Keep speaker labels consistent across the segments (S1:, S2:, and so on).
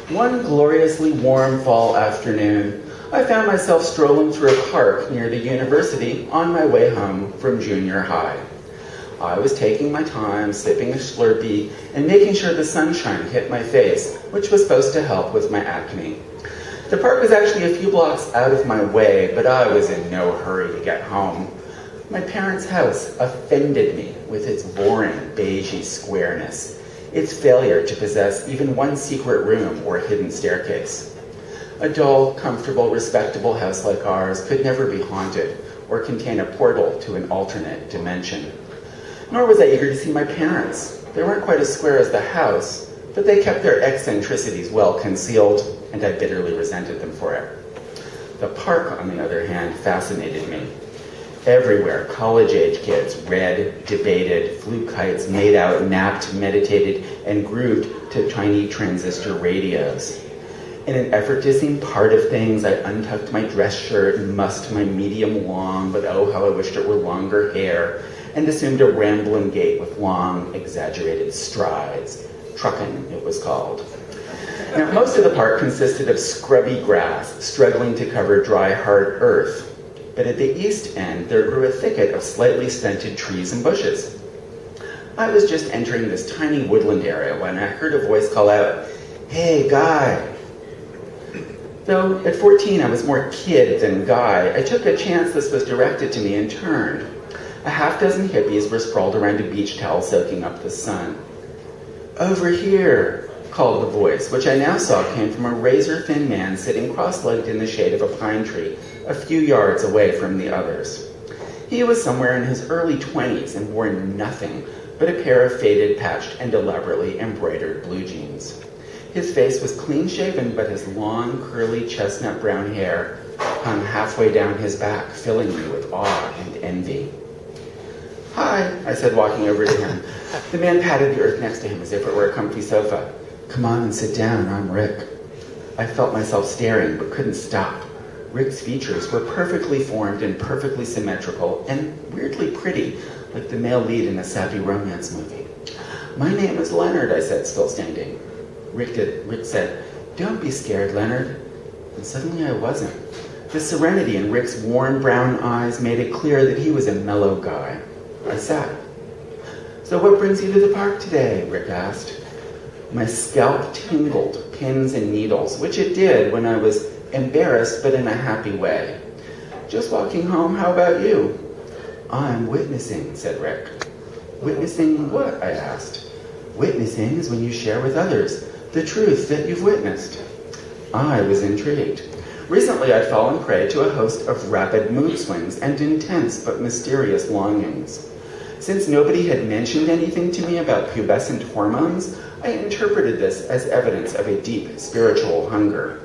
S1: One gloriously warm fall afternoon, I found myself strolling through a park near the university on my way home from junior high. I was taking my time, sipping a Slurpee, and making sure the sunshine hit my face, which was supposed to help with my acne. The park was actually a few blocks out of my way, but I was in no hurry to get home. My parents' house offended me with its boring, beigey squareness, its failure to possess even one secret room or hidden staircase. A dull, comfortable, respectable house like ours could never be haunted or contain a portal to an alternate dimension. Nor was I eager to see my parents. They weren't quite as square as the house, but they kept their eccentricities well concealed, and I bitterly resented them for it. The park, on the other hand, fascinated me. Everywhere, college-age kids read, debated, flew kites, made out, napped, meditated, and grooved to tiny transistor radios. In an effort to seem part of things, I untucked my dress shirt and mussed my medium long, but oh, how I wished it were longer hair, and assumed a rambling gait with long, exaggerated strides. Trucking, it was called. Now, most of the park consisted of scrubby grass, struggling to cover dry, hard earth. But at the east end, there grew a thicket of slightly stunted trees and bushes. I was just entering this tiny woodland area when I heard a voice call out, "Hey, guy." Though at 14 I was more kid than guy, I took a chance this was directed to me and turned. A half-dozen hippies were sprawled around a beach towel soaking up the sun. "Over here," called the voice, which I now saw came from a razor-thin man sitting cross-legged in the shade of a pine tree a few yards away from the others. He was somewhere in his early 20s and wore nothing but a pair of faded, patched, and elaborately embroidered blue jeans. His face was clean-shaven, but his long, curly, chestnut brown hair hung halfway down his back, filling me with awe and envy. "Hi," I said, walking over to him. The man patted the earth next to him as if it were a comfy sofa. "Come on and sit down, I'm Rick." I felt myself staring, but couldn't stop. Rick's features were perfectly formed and perfectly symmetrical, and weirdly pretty, like the male lead in a sappy romance movie. "My name is Leonard," I said, still standing. Rick said, "Don't be scared, Leonard." And suddenly I wasn't. The serenity in Rick's worn brown eyes made it clear that he was a mellow guy. I sat. "So what brings you to the park today?" Rick asked. My scalp tingled, pins and needles, which it did when I was embarrassed, but in a happy way. "Just walking home, how about you?" "I'm witnessing," said Rick. "Witnessing what?" I asked. "Witnessing is when you share with others the truth that you've witnessed." I was intrigued. Recently, I'd fallen prey to a host of rapid mood swings and intense but mysterious longings. Since nobody had mentioned anything to me about pubescent hormones, I interpreted this as evidence of a deep spiritual hunger.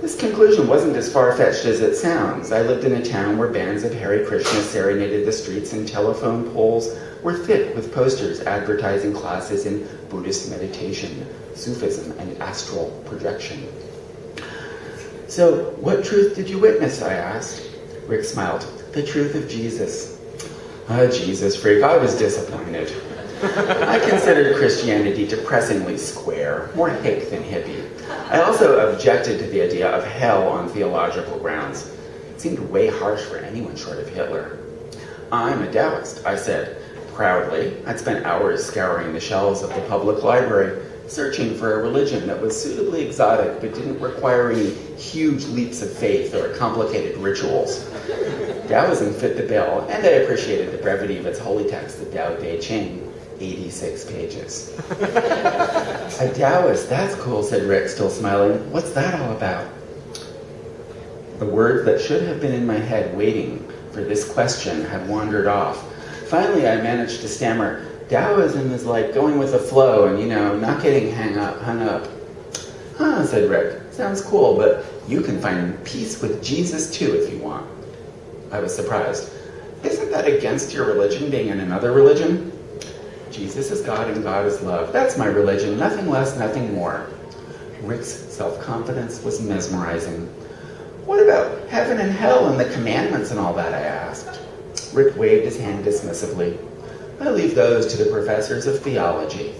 S1: This conclusion wasn't as far-fetched as it sounds. I lived in a town where bands of Hare Krishna serenaded the streets, and telephone poles were thick with posters advertising classes in Buddhist meditation, Sufism, and astral projection. "So, what truth did you witness?" I asked. Rick smiled. "The truth of Jesus." "Ah, Jesus freak, I was disappointed. I considered Christianity depressingly square, more hick than hippie. I also objected to the idea of hell on theological grounds. It seemed way harsh for anyone short of Hitler. "I'm a Taoist," I said, proudly. I'd spent hours scouring the shelves of the public library, searching for a religion that was suitably exotic but didn't require any huge leaps of faith or complicated rituals. Taoism fit the bill, and I appreciated the brevity of its holy text, the Tao Te Ching. 86 pages. "A Taoist, that's cool," said Rick, still smiling. "What's that all about?" The words that should have been in my head waiting for this question had wandered off. Finally, I managed to stammer, "Taoism is like going with the flow and, not getting hung up." "Huh," said Rick. "Sounds cool, but you can find peace with Jesus too if you want." I was surprised. "Isn't that against your religion, being in another religion?" "Jesus is God and God is love. That's my religion, nothing less, nothing more." Rick's self-confidence was mesmerizing. "What about heaven and hell and the commandments and all that?" I asked. Rick waved his hand dismissively. "I leave those to the professors of theology."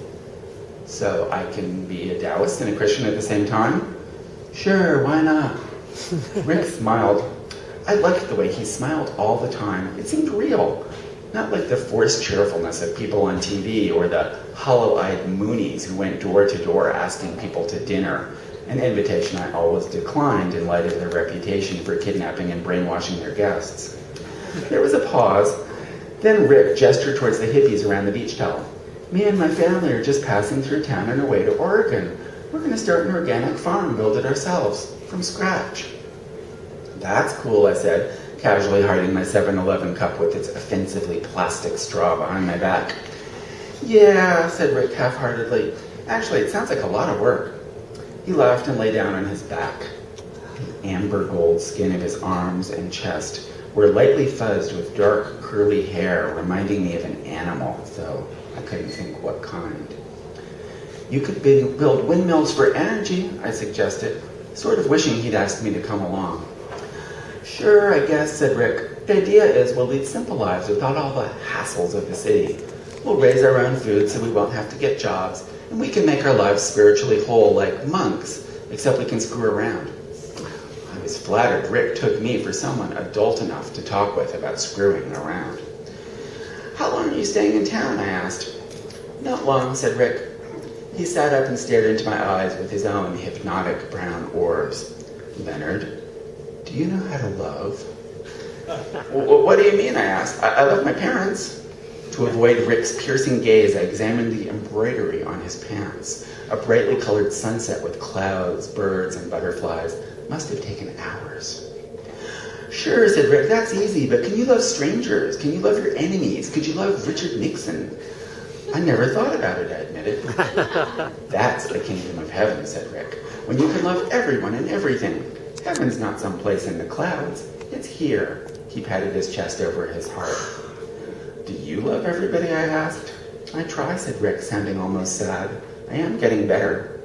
S1: So I can be a Taoist and a Christian at the same time? Sure, why not? Rick smiled. I liked the way he smiled all the time. It seemed real. Not like the forced cheerfulness of people on TV or the hollow-eyed Moonies who went door to door asking people to dinner, an invitation I always declined in light of their reputation for kidnapping and brainwashing their guests. There was a pause. Then Rick gestured towards the hippies around the beach towel. Me and my family are just passing through town on our way to Oregon. We're going to start an organic farm, build it ourselves, from scratch. That's cool, I said, casually hiding my 7-Eleven cup with its offensively plastic straw behind my back. Yeah, said Rick half-heartedly. Actually, it sounds like a lot of work. He laughed and lay down on his back. The amber gold skin of his arms and chest were lightly fuzzed with dark, curly hair, reminding me of an animal, though I couldn't think what kind. You could build windmills for energy, I suggested, sort of wishing he'd asked me to come along. Sure, I guess, said Rick. The idea is we'll lead simple lives without all the hassles of the city. We'll raise our own food so we won't have to get jobs, and we can make our lives spiritually whole like monks, except we can screw around. I was flattered Rick took me for someone adult enough to talk with about screwing around. How long are you staying in town, I asked. Not long, said Rick. He sat up and stared into my eyes with his own hypnotic brown orbs. Leonard, do you know how to love? What do you mean, I asked. I love my parents. To avoid Rick's piercing gaze, I examined the embroidery on his pants. A brightly colored sunset with clouds, birds, and butterflies. Must have taken hours. Sure, said Rick, that's easy, but can you love strangers? Can you love your enemies? Could you love Richard Nixon? I never thought about it, I admitted. That's the kingdom of heaven, said Rick, when you can love everyone and everything. Heaven's not someplace in the clouds. It's here. He patted his chest over his heart. Do you love everybody, I asked. I try, said Rick, sounding almost sad. I am getting better.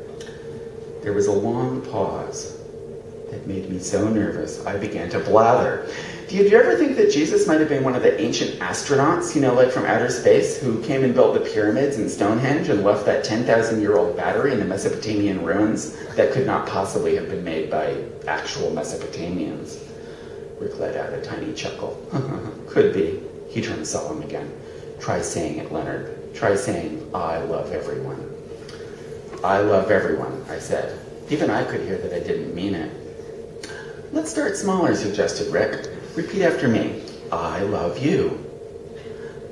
S1: There was a long pause that made me so nervous I began to blather. Did you ever think that Jesus might have been one of the ancient astronauts, like from outer space, who came and built the pyramids and Stonehenge and left that 10,000-year-old battery in the Mesopotamian ruins that could not possibly have been made by actual Mesopotamians? Rick let out a tiny chuckle. Could be. He turned solemn again. Try saying it, Leonard. Try saying, I love everyone. I love everyone, I said. Even I could hear that I didn't mean it. Let's start smaller, suggested Rick. Repeat after me. I love you.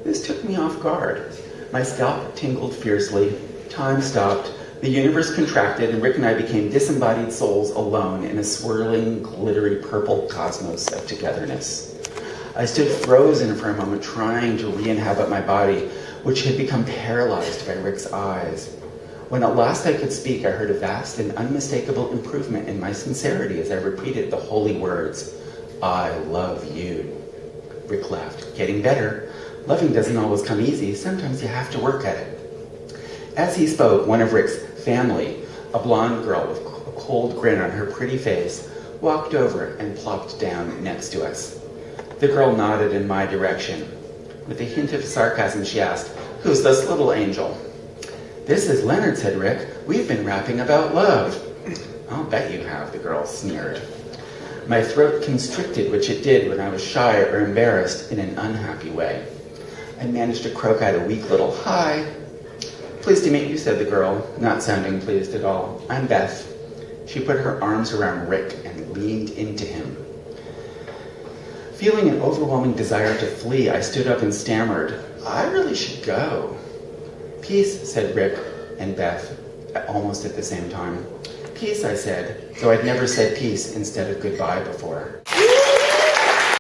S1: This took me off guard. My scalp tingled fiercely. Time stopped. The universe contracted, and Rick and I became disembodied souls alone in a swirling, glittery purple cosmos of togetherness. I stood frozen for a moment, trying to re-inhabit my body, which had become paralyzed by Rick's eyes. When at last I could speak, I heard a vast and unmistakable improvement in my sincerity as I repeated the holy words, I love you. Rick laughed. Getting better. Loving doesn't always come easy. Sometimes you have to work at it. As he spoke, one of Rick's family, a blonde girl with a cold grin on her pretty face, walked over and plopped down next to us. The girl nodded in my direction. With a hint of sarcasm, she asked, Who's this little angel? This is Leonard, said Rick. We've been rapping about love. I'll bet you have, the girl sneered. My throat constricted, which it did when I was shy or embarrassed in an unhappy way. I managed to croak out a weak little hi. Pleased to meet you, said the girl, not sounding pleased at all. I'm Beth. She put her arms around Rick and leaned into him. Feeling an overwhelming desire to flee, I stood up and stammered, I really should go. Peace, said Rick and Beth, almost at the same time. Peace, I said, though I'd never said peace instead of goodbye before.